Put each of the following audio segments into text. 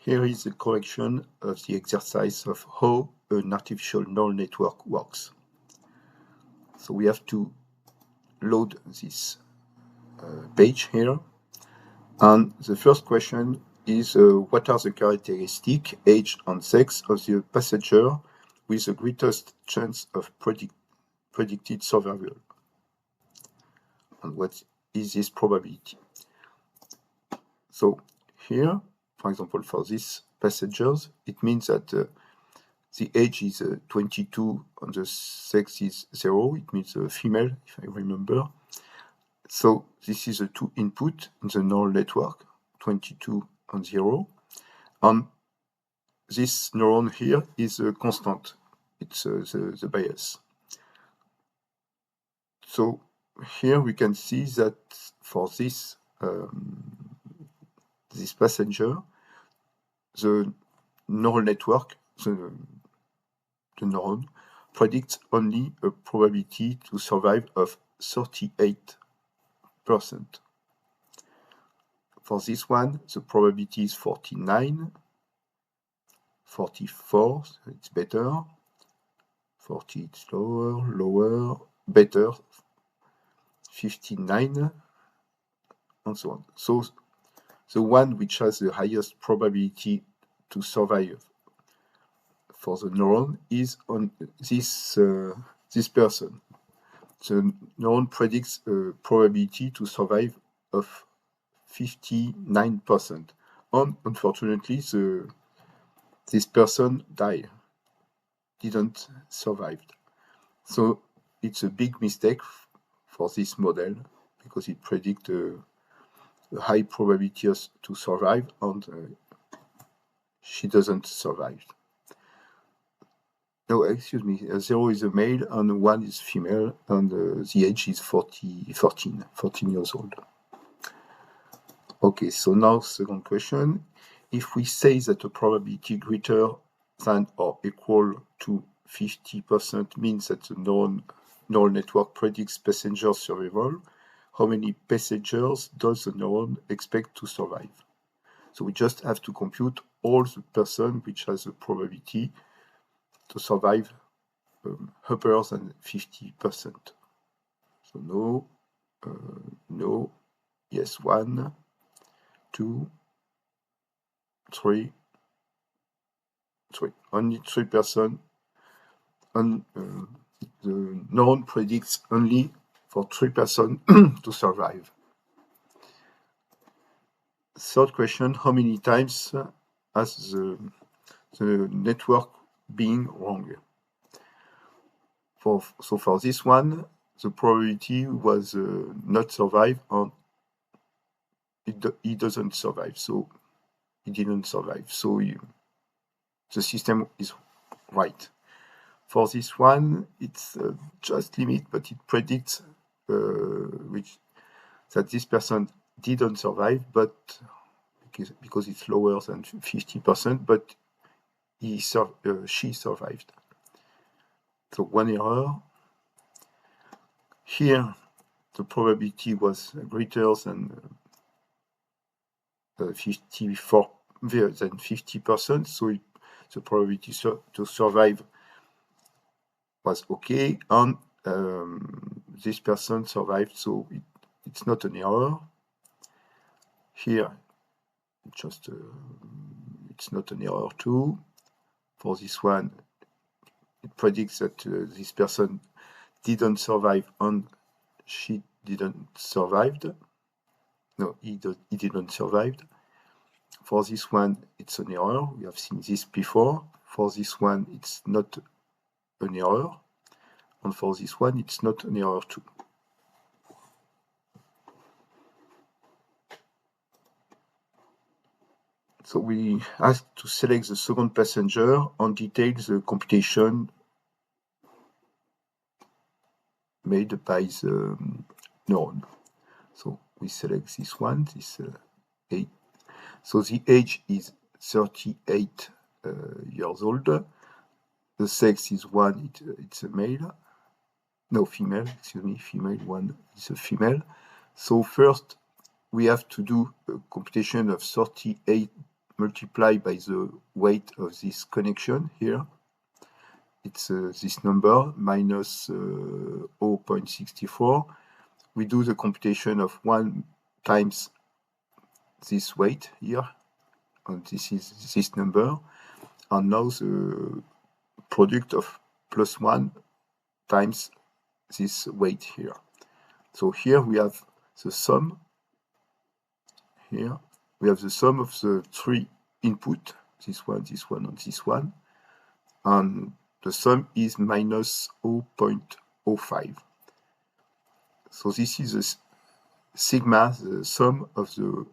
Here is a correction of the exercise of how an artificial neural network works. So we have to load this page here. And the first question is what are the characteristics, age and sex of the passenger with the greatest chance of predicted survival? And what is this probability? So here, for example, for these passengers, it means that the age is 22 and the sex is 0. It means female, if I remember. So this is the two input in the neural network, 22 and 0. And this neuron here is a constant. It's the bias. So here we can see that for this this passenger, the neural network, the neuron, predicts only a probability to survive of 38%. For this one, the probability is 49, 44, so it's better, 40, it's lower, better, 59, and so on. So the one which has the highest probability to survive for the neuron is on this person. The neuron predicts a probability to survive of 59%. And unfortunately, this person didn't survive. So it's a big mistake for this model because it predicts a high probability to survive, and she doesn't survive. No, excuse me, 0 is a male and 1 is female, and the age is 14 years old. Okay, so now second question. If we say that a probability greater than or equal to 50% means that the neural network predicts passenger survival, how many passengers does the neuron expect to survive? So we just have to compute all the person which has a probability to survive upper than 50%. So no, yes, 1, 2, 3. Only 3%. And the neuron predicts only for 3% to survive. Third question, how many times has the network been wrong? So for this one, the probability was not survive, and he doesn't survive, so he didn't survive. So the system is right. For this one, it's just limit, but it predicts that this person didn't survive, but because it's lower than 50%, but she survived. So one error. Here, the probability was greater than 50%, so the probability to survive was okay, and this person survived, so it's not an error. Here, just it's not an error too. For this one, it predicts that this person didn't survive and she didn't survive. No, he didn't survive. For this one, it's an error. We have seen this before. For this one, it's not an error. And for this one, it's not an error too. So we ask to select the second passenger and detail the computation made by the neuron. So we select this one, this 8. So the age is 38 years old. The sex is 1, it's a male. No, female, excuse me, female, 1 is a female. So first, we have to do a computation of 38 multiply by the weight of this connection here. It's this number, minus 0.64. We do the computation of 1 times this weight here, and this is this number, and now the product of +1 times this weight here. So here we have the sum. Here we have the sum of the 3 input, this one, and this one, and the sum is minus 0.05. So this is the sigma, the sum of the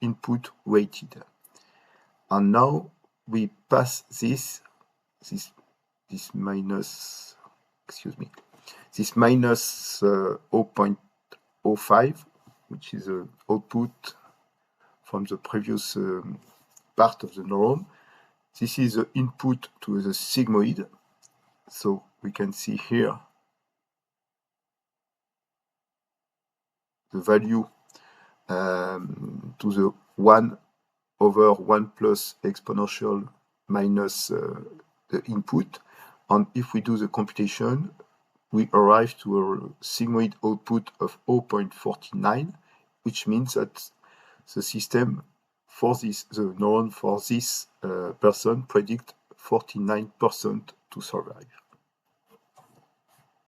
input weighted. And now we pass this minus, this minus 0.05, which is the output from the previous part of the neuron. This is the input to the sigmoid. So we can see here the value to the 1 over 1 plus exponential minus the input. And if we do the computation, we arrive to a sigmoid output of 0.49, which means that the system for this, the neuron for this person predict 49% to survive.